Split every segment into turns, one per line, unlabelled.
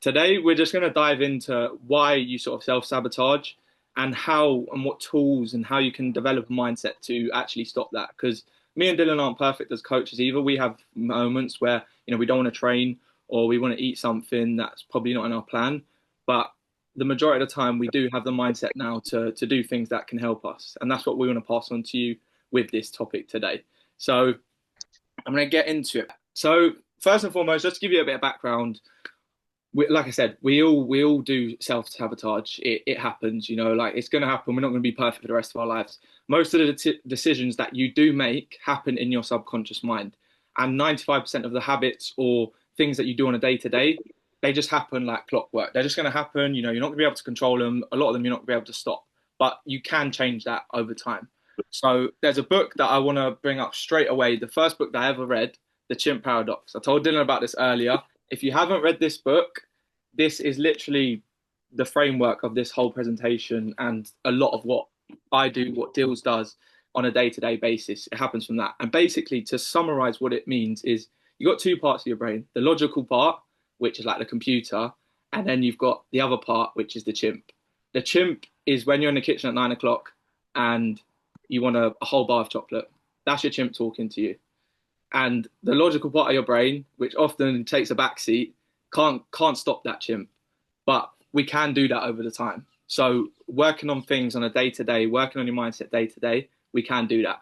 Today, we're just going to dive into why you sort of self-sabotage and how and what tools and how you can develop a mindset to actually stop that. Because me and Dylan aren't perfect as coaches either. We have moments where, we don't want to train or we want to eat something that's probably not in our plan. But the majority of the time, we do have the mindset now to do things that can help us. And that's what we want to pass on to you with this topic today. So I'm going to get into it. So first and foremost, just to give you a bit of background, like I said, we all do self-sabotage. It happens, like it's going to happen. We're not going to be perfect for the rest of our lives. Most of the decisions that you do make happen in your subconscious mind, and 95% of the habits or things that you do on a day to day, they just happen like clockwork. They're just going to happen. You're not going to be able to control them. A lot of them you're not going to be able to stop, but you can change that over time. So there's a book that I want to bring up straight away. The first book that I ever read, The Chimp Paradox. I told Dylan about this earlier. If you haven't read this book, this is literally the framework of this whole presentation and a lot of what I do, what Dills does on a day-to-day basis. It happens from that. And basically, to summarize what it means is you've got two parts of your brain, the logical part, which is like the computer, and then you've got the other part, which is the chimp. The chimp is when you're in the kitchen at 9 o'clock and you want a whole bar of chocolate. That's your chimp talking to you. And the logical part of your brain, which often takes a backseat, can't stop that chimp. But we can do that over the time. So working on things on a day to day, working on your mindset day to day, we can do that.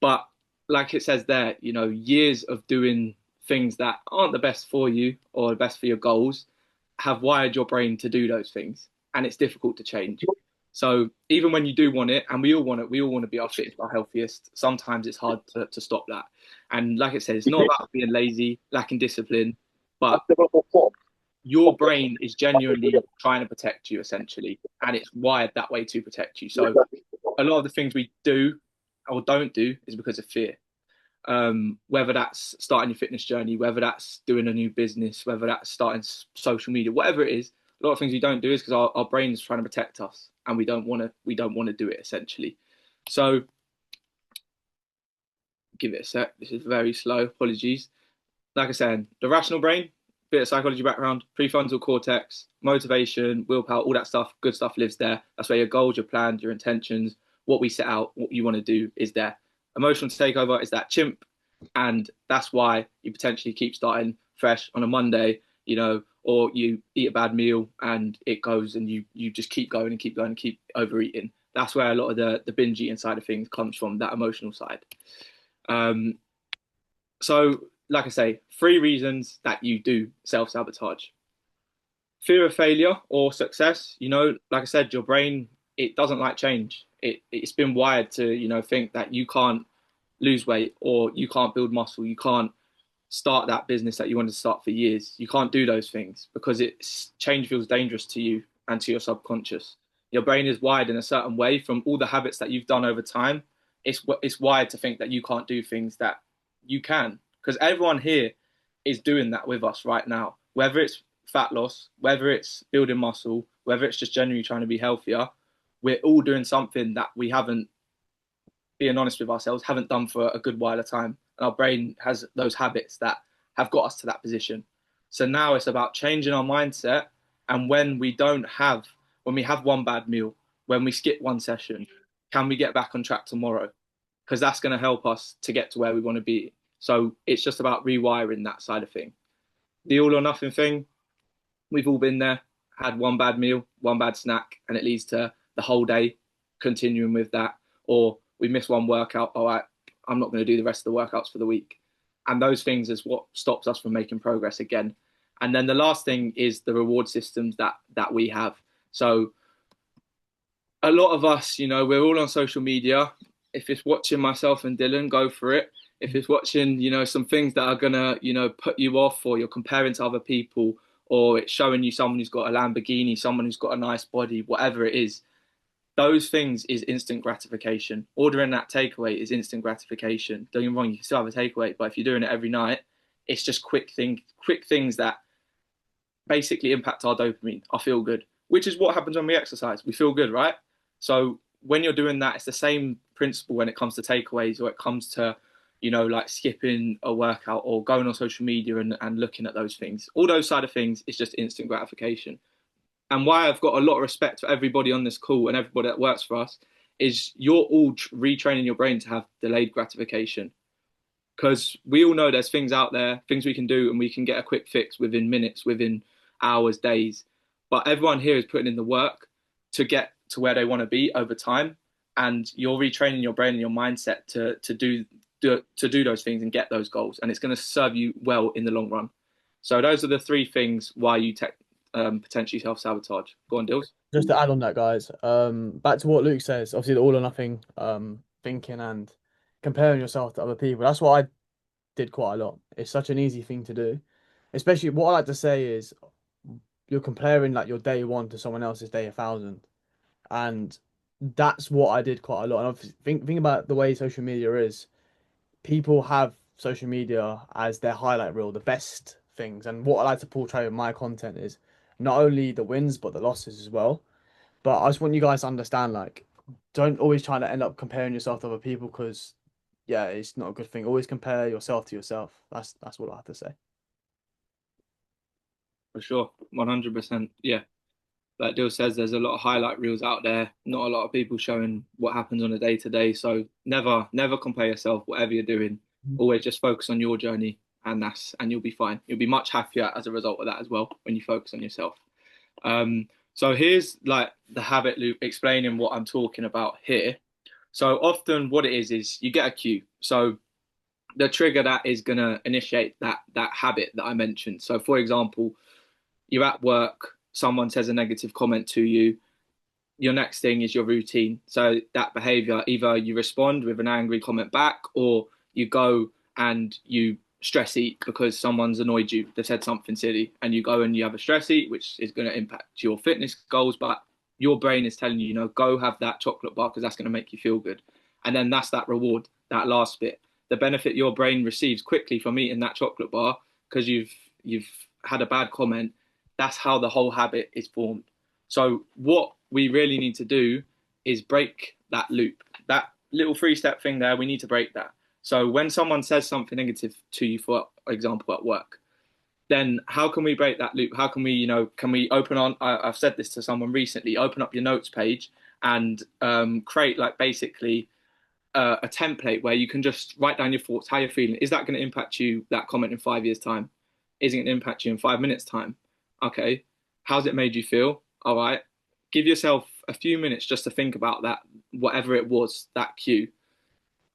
But like it says there, years of doing things that aren't the best for you or the best for your goals have wired your brain to do those things, and it's difficult to change. So even when you do want it, and we all want it, we all want to be our fittest, our healthiest. Sometimes it's hard to stop that. And like I said, it's not about being lazy, lacking discipline, but your brain is genuinely trying to protect you essentially, and it's wired that way to protect you. So a lot of the things we do or don't do is because of fear. Whether that's starting your fitness journey, whether that's doing a new business, whether that's starting social media, whatever it is, a lot of things we don't do is because our brain is trying to protect us, and we don't want to do it essentially. So give it a sec. This is very slow. Apologies. Like I said, the rational brain, bit of psychology background, prefrontal cortex, motivation, willpower, all that stuff, good stuff lives there. That's where your goals, your plans, your intentions, what we set out, what you want to do is there. Emotional takeover is that chimp, and that's why you potentially keep starting fresh on a Monday, or you eat a bad meal and it goes and you just keep going and keep going and keep overeating. That's where a lot of the binge eating side of things comes from, that emotional side. Um, so like I say, 3 reasons that you do self-sabotage. Fear of failure or success. Like I said, your brain, it doesn't like change. It's been wired to, think that you can't lose weight or you can't build muscle. You can't start that business that you wanted to start for years. You can't do those things because change feels dangerous to you and to your subconscious. Your brain is wired in a certain way from all the habits that you've done over time. It's wired to think that you can't do things that you can, because everyone here is doing that with us right now. Whether it's fat loss, whether it's building muscle, whether it's just genuinely trying to be healthier, we're all doing something that we haven't, being honest with ourselves, haven't done for a good while of time. And our brain has those habits that have got us to that position. So now it's about changing our mindset. And when we have one bad meal, when we skip one session, can we get back on track tomorrow? Because that's going to help us to get to where we want to be. So it's just about rewiring that side of thing. The all or nothing thing, we've all been there, had one bad meal, one bad snack, and it leads to the whole day continuing with that. Or we miss one workout, all right, I'm not going to do the rest of the workouts for the week. And those things is what stops us from making progress again. And then the last thing is the reward systems that we have. So a lot of us, we're all on social media. If it's watching myself and Dylan, go for it. If it's watching, some things that are gonna, put you off, or you're comparing to other people, or it's showing you someone who's got a Lamborghini, someone who's got a nice body, whatever it is, those things is instant gratification. Ordering that takeaway is instant gratification. Don't get me wrong, you can still have a takeaway, but if you're doing it every night, it's just quick things that basically impact our dopamine, our feel good, which is what happens when we exercise. We feel good, right? So when you're doing that, it's the same principle when it comes to takeaways or it comes to like skipping a workout or going on social media and looking at those things. All those side of things is just instant gratification. And why I've got a lot of respect for everybody on this call and everybody that works for us is you're all retraining your brain to have delayed gratification. Because we all know there's things out there, things we can do, and we can get a quick fix within minutes, within hours, days. But everyone here is putting in the work to get to where they want to be over time. And you're retraining your brain and your mindset to do those things and get those goals. And it's going to serve you well in the long run. So those are the three things why you potentially self-sabotage. Go on, Dills.
Just to add on that, guys, back to what Luke says, obviously the all or nothing thinking and comparing yourself to other people. That's what I did quite a lot. It's such an easy thing to do. Especially what I like to say is you're comparing like your day one to someone else's day 1,000. And that's what I did quite a lot. And obviously think about the way social media is. People have social media as their highlight reel, the best things. And what I like to portray with my content is not only the wins but the losses as well. But I just want you guys to understand, like, don't always try to end up comparing yourself to other people because, yeah, it's not a good thing. Always compare yourself to yourself. That's what I have to say.
For sure. 100%. Yeah. Like Dill says, there's a lot of highlight reels out there. Not a lot of people showing what happens on a day to day. So never compare yourself, whatever you're doing. Always just focus on your journey and you'll be fine. You'll be much happier as a result of that as well when you focus on yourself. So here's like the habit loop explaining what I'm talking about here. So often what it is you get a cue. So the trigger that is gonna initiate that habit that I mentioned. So for example, you're at work, someone says a negative comment to you, your next thing is your routine. So that behavior, either you respond with an angry comment back, or you go and you stress eat because someone's annoyed you. They've said something silly, and you go and you have a stress eat, which is going to impact your fitness goals. But your brain is telling you, go have that chocolate bar because that's going to make you feel good. And then that's that reward, that last bit, the benefit your brain receives quickly from eating that chocolate bar because you've had a bad comment. That's how the whole habit is formed. So what we really need to do is break that loop. That little 3-step thing there, we need to break that. So when someone says something negative to you, for example, at work, then how can we break that loop? How can we, can we open on, I've said this to someone recently, open up your notes page and create like basically a template where you can just write down your thoughts, how you're feeling. Is that going to impact you, that comment in 5 years' time? Is it going to impact you in 5 minutes' time? Okay. How's it made you feel? All right. Give yourself a few minutes just to think about that, whatever it was, that cue.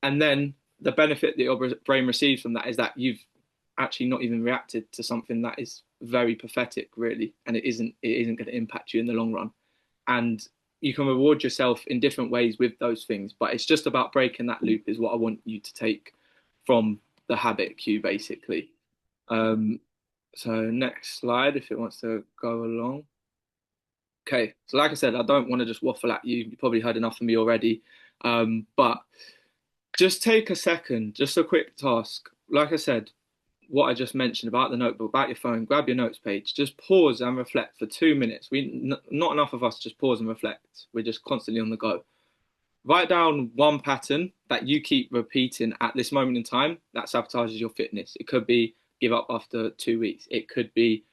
And then the benefit that your brain receives from that is that you've actually not even reacted to something that is very pathetic, really, and it isn't going to impact you in the long run. And you can reward yourself in different ways with those things, but it's just about breaking that loop is what I want you to take from the habit cue, basically. Um, so next slide, if it wants to go along. Okay, so like I said, I don't want to just waffle at you. You probably heard enough of me already. But just take a second, just a quick task. Like I said, what I just mentioned about the notebook, about your phone, grab your notes page, just pause and reflect for 2 minutes. Not enough of us just pause and reflect. We're just constantly on the go. Write down one pattern that you keep repeating at this moment in time that sabotages your fitness. It could be give up after 2 weeks. It could be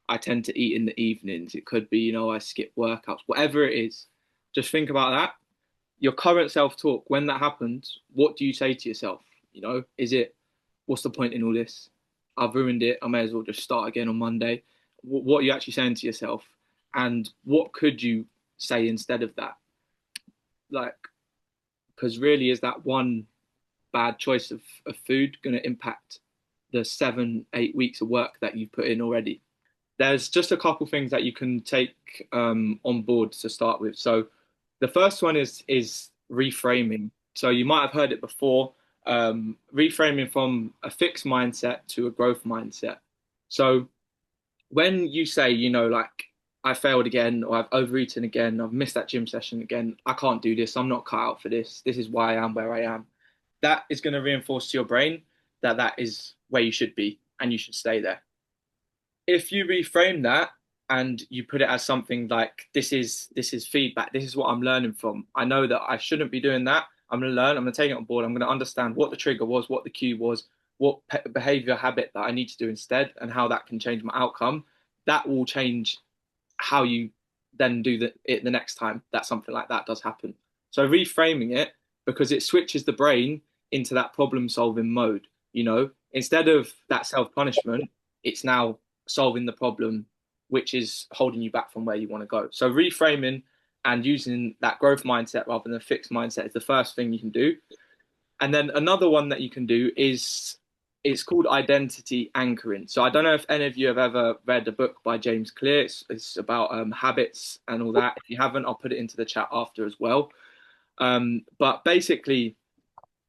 I tend to eat in the evenings. It could be, I skip workouts, whatever it is. Just think about that. Your current self talk, when that happens, what do you say to yourself? Is it, what's the point in all this? I've ruined it. I may as well just start again on Monday. What are you actually saying to yourself? And what could you say instead of that? Like, because really, is that one bad choice of food going to impact the 7, 8 weeks of work that you've put in already? There's just a couple things that you can take on board to start with. So the first one is reframing. So you might have heard it before, reframing from a fixed mindset to a growth mindset. So when you say, like I failed again, or I've overeaten again, I've missed that gym session again, I can't do this, I'm not cut out for this, this is why I am where I am. That is going to reinforce to your brain that that is where you should be and you should stay there. If you reframe that and you put it as something like this is feedback, this is what I'm learning from, I know that I shouldn't be doing that, I'm going to learn. I'm going to take it on board. I'm going to understand what the trigger was, what the cue was, what behavior habit that I need to do instead, and how that can change my outcome. That will change how you then do it the next time that something like that does happen. So reframing it, because it switches the brain into that problem solving mode, instead of that self punishment, it's now solving the problem, which is holding you back from where you want to go. So reframing and using that growth mindset rather than a fixed mindset is the first thing you can do. And then another one that you can do is it's called identity anchoring. So I don't know if any of you have ever read a book by James Clear. It's about habits and all that. If you haven't, I'll put it into the chat after as well. But basically,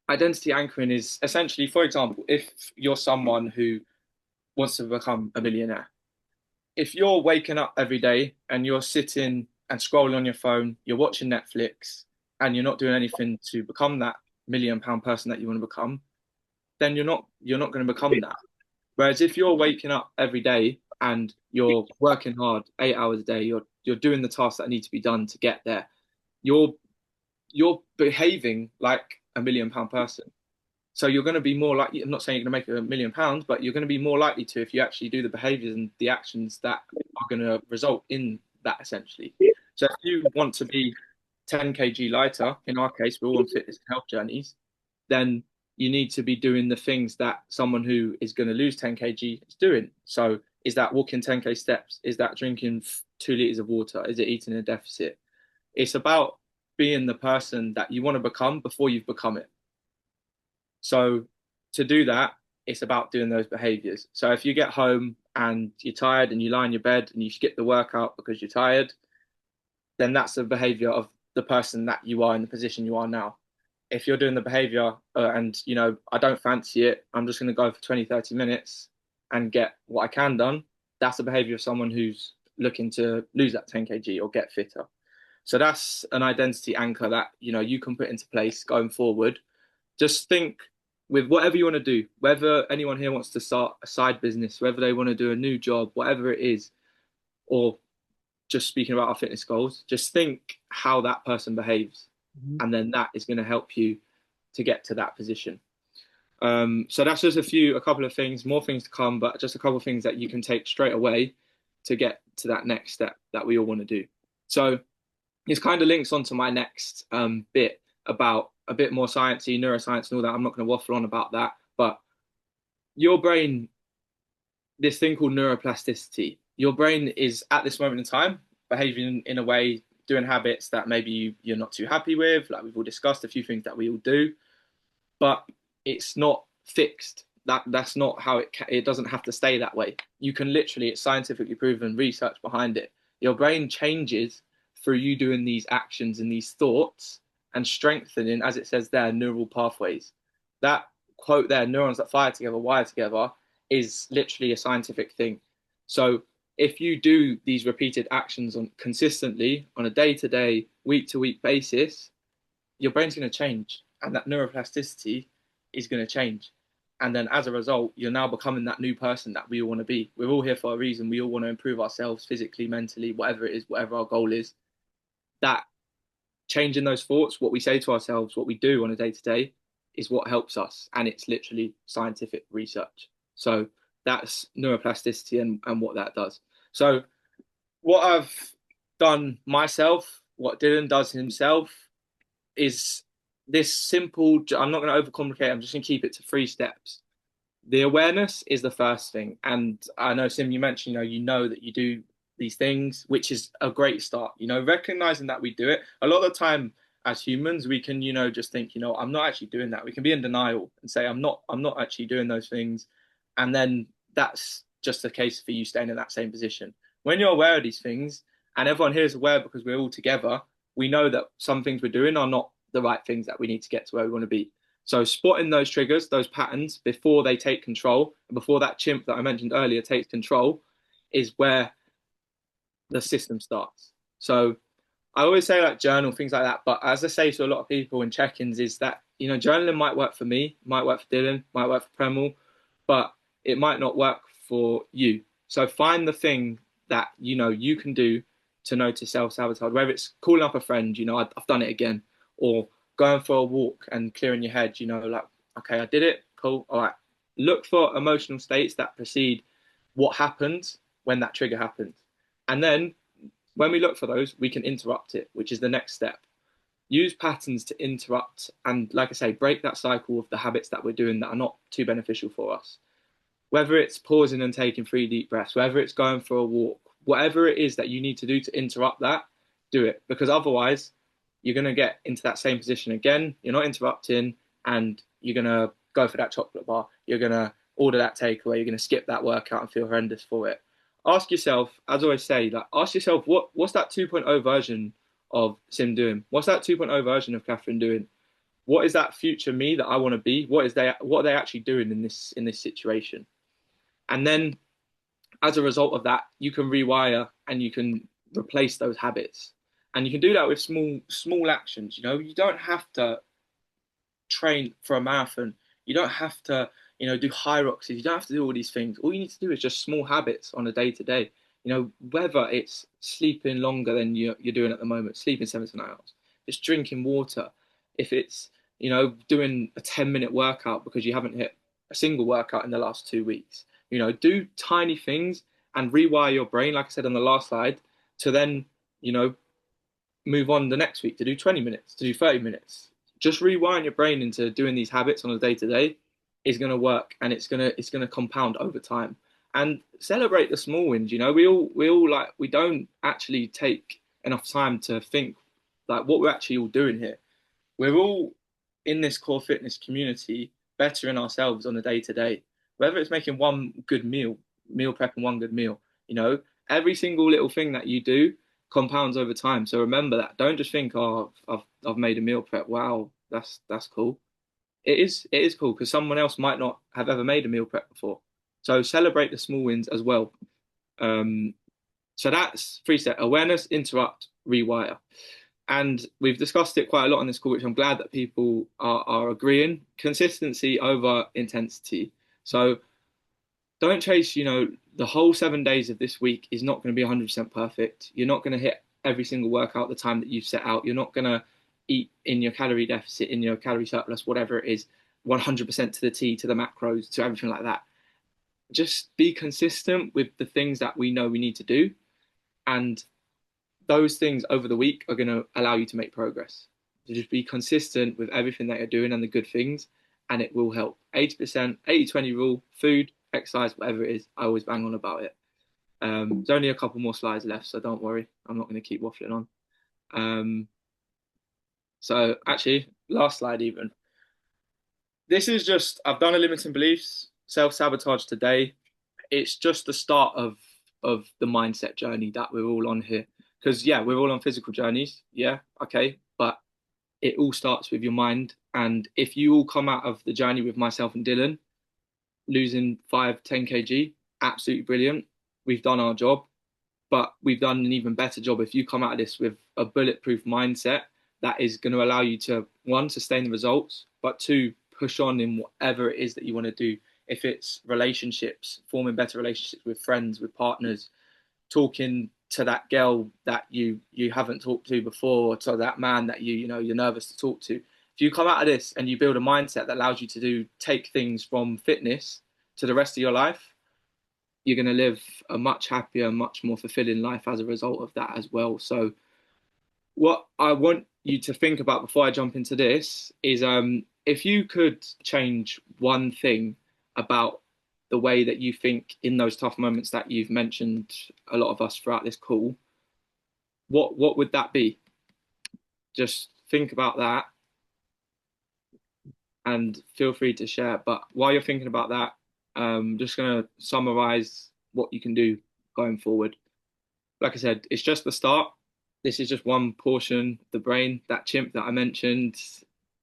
identity anchoring is essentially, for example, if you're someone who wants to become a millionaire, if you're waking up every day and you're sitting and scrolling on your phone, you're watching Netflix, and you're not doing anything to become that £1 million person that you want to become, then you're not going to become that. Whereas if you're waking up every day and you're working hard 8 hours a day, you're doing the tasks that need to be done to get there, you're you're behaving like £1 million person. So you're going to be more likely, I'm not saying you're going to make £1 million, but you're going to be more likely to if you actually do the behaviors and the actions that are going to result in that essentially. So if you want to be 10 kg lighter, in our case, we're all on fitness and health journeys, then you need to be doing the things that someone who is going to lose 10 kg is doing. So is that walking 10K steps? Is that drinking 2 liters of water? Is it eating in a deficit? It's about being the person that you want to become before you've become it. So to do that, it's about doing those behaviors. So if you get home and you're tired and you lie in your bed and you skip the workout because you're tired, then that's the behavior of the person that you are in the position you are now. If you're doing the behavior and I don't fancy it, I'm just going to go for 20, 30 minutes and get what I can done. That's the behavior of someone who's looking to lose that 10 kg or get fitter. So that's an identity anchor that you can put into place going forward. Just think with whatever you want to do, whether anyone here wants to start a side business, whether they want to do a new job, whatever it is, or just speaking about our fitness goals, just think how that person behaves.
Mhm.
And then that is going to help you to get to that position. So that's just a couple of things, more things to come, but just a couple of things that you can take straight away to get to that next step that we all want to do. So this kind of links onto my next bit about a bit more sciencey, neuroscience and all that. I'm not going to waffle on about that, but your brain, this thing called neuroplasticity, your brain is at this moment in time behaving in a way, doing habits that maybe you're not too happy with. Like we've all discussed a few things that we all do, but it's not fixed. That's not how it doesn't have to stay that way. You can literally, it's scientifically proven, research behind it. Your brain changes through you doing these actions and these thoughts and strengthening, as it says there, neural pathways. That quote there, neurons that fire together, wire together, is literally a scientific thing. So if you do these repeated actions consistently on a day-to-day, week-to-week basis, your brain's going to change, and that neuroplasticity is going to change. And then as a result, you're now becoming that new person that we all want to be. We're all here for a reason. We all want to improve ourselves physically, mentally, whatever it is, whatever our goal is. That changing those thoughts, what we say to ourselves, what we do on a day to day, is what helps us. And it's literally scientific research. So that's neuroplasticity and what that does. So what I've done myself, what Dylan does himself, is this simple. I'm not going to overcomplicate. I'm just going to keep it to 3 steps. The awareness is the first thing, and I know Sim, you mentioned that you do these things, which is a great start. Recognizing that we do it. A lot of the time, as humans, we can just think I'm not actually doing that. We can be in denial and say I'm not actually doing those things, and then that's just a case for you staying in that same position. When you're aware of these things, and everyone here is aware because we're all together, we know that some things we're doing are not the right things that we need to get to where we want to be. So spotting those triggers, those patterns before they take control, and before that chimp that I mentioned earlier takes control, is where the system starts. So I always say like journal, things like that. But as I say to a lot of people in check-ins is that, journaling might work for me, might work for Dylan, might work for Premal, but it might not work for you. So find the thing that, you can do to notice self-sabotage, whether it's calling up a friend, I've done it again, or going for a walk and clearing your head, like, okay, I did it, cool, all right. Look for emotional states that precede what happened when that trigger happened. And then when we look for those, we can interrupt it, which is the next step. Use patterns to interrupt and, like I say, break that cycle of the habits that we're doing that are not too beneficial for us. Whether it's pausing and taking 3 deep breaths, whether it's going for a walk, whatever it is that you need to do to interrupt that, do it. Because otherwise, you're going to get into that same position again. You're not interrupting, and you're going to go for that chocolate bar. You're going to order that takeaway. You're going to skip that workout and feel horrendous for it. Ask yourself, as I always say, like, ask yourself, what's that 2.0 version of Sim doing? What's that 2.0 version of Catherine doing? What is that future me that I want to be? What are they actually doing in this situation? And then as a result of that, you can rewire and you can replace those habits. And you can do that with small actions. You don't have to train for a marathon. You don't have to, do high rocks. You don't have to do all these things. All you need to do is just small habits on a day to day. Whether it's sleeping longer than you're doing at the moment, sleeping 7 to 9 hours, just drinking water. If it's, doing a 10-minute workout because you haven't hit a single workout in the last 2 weeks, do tiny things and rewire your brain, like I said on the last slide, to then, move on the next week to do 20 minutes, to do 30 minutes. Just rewiring your brain into doing these habits on a day to day is going to work, and it's going to compound over time. And celebrate the small wins. We all like, we don't actually take enough time to think like what we're actually all doing here. We're all in this core fitness community bettering ourselves on a day to day, whether it's making one good meal prep and one good meal. Every single little thing that you do compounds over time. So remember that. Don't just think, oh, I've made a meal prep. Wow, that's cool. It is cool because someone else might not have ever made a meal prep before. So celebrate the small wins as well. Um, so that's three step: awareness, interrupt, rewire. And we've discussed it quite a lot on this call, which I'm glad that people are agreeing. Consistency over intensity. So don't chase, the whole 7 days of this week is not going to be 100% perfect. You're not going to hit every single workout at the time that you've set out. You're not going to eat in your calorie deficit, in your calorie surplus, whatever it is, 100% to the T, to the macros, to everything like that. Just be consistent with the things that we know we need to do. And those things over the week are going to allow you to make progress. So just be consistent with everything that you're doing and the good things, and it will help. 80%, 80-20 rule, food, exercise, whatever it is, I always bang on about it. There's only a couple more slides left, so don't worry. I'm not going to keep waffling on. So actually, last slide even. This is just, I've done a limiting beliefs, self-sabotage today. It's just the start of the mindset journey that we're all on here. Because yeah, we're all on physical journeys. Yeah, okay. But it all starts with your mind. And if you all come out of the journey with myself and Dylan, losing 5-10 kg, absolutely brilliant. We've done our job, but we've done an even better job if you come out of this with a bulletproof mindset that is going to allow you to, one, sustain the results, but two, push on in whatever it is that you want to do. If it's relationships, forming better relationships with friends, with partners, talking to that girl that you haven't talked to before, or to that man that you're nervous to talk to. If you come out of this and you build a mindset that allows you to take things from fitness to the rest of your life, you're going to live a much happier, much more fulfilling life as a result of that as well. So what I want you to think about before I jump into this is, if you could change one thing about the way that you think in those tough moments that you've mentioned a lot of us throughout this call, what would that be? Just think about that and feel free to share. But while you're thinking about that, I'm just going to summarize what you can do going forward. Like I said, it's just the start. This is just one portion, the brain, that chimp that I mentioned.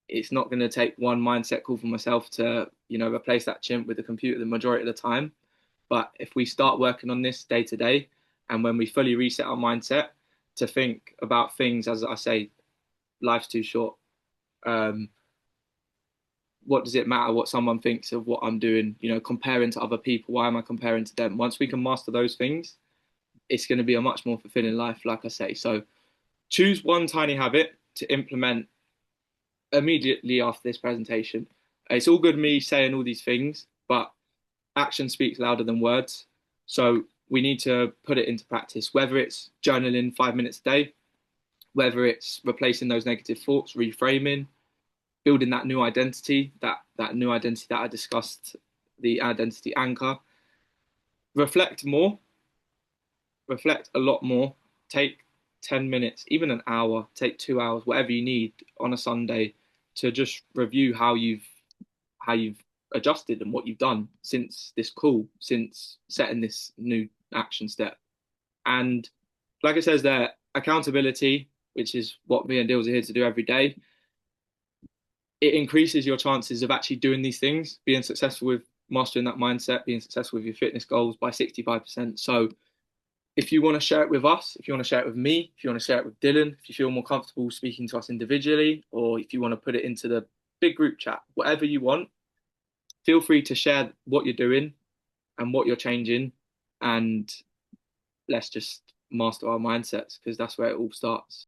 It's not going to take one mindset call for myself to, replace that chimp with the computer the majority of the time. But if we start working on this day to day, and when we fully reset our mindset to think about things, as I say, life's too short. What does it matter what someone thinks of what I'm doing? Comparing to other people. Why am I comparing to them? Once we can master those things, it's going to be a much more fulfilling life, like I say. So choose one tiny habit to implement immediately after this presentation. It's all good me saying all these things, but action speaks louder than words. So we need to put it into practice, whether it's journaling 5 minutes a day, whether it's replacing those negative thoughts, reframing, building that new identity, that new identity that I discussed, the identity anchor. Reflect more, reflect a lot more. Take 10 minutes, even an hour, take 2 hours, whatever you need on a Sunday to just review how you've adjusted and what you've done since this call, since setting this new action step. And like it says there, accountability, which is what me and Deals are here to do every day, it increases your chances of actually doing these things, being successful with mastering that mindset, being successful with your fitness goals by 65%. So if you want to share it with us, if you want to share it with me, if you want to share it with Dylan, if you feel more comfortable speaking to us individually, or if you want to put it into the big group chat, whatever you want, feel free to share what you're doing and what you're changing. And let's just master our mindsets because that's where it all starts.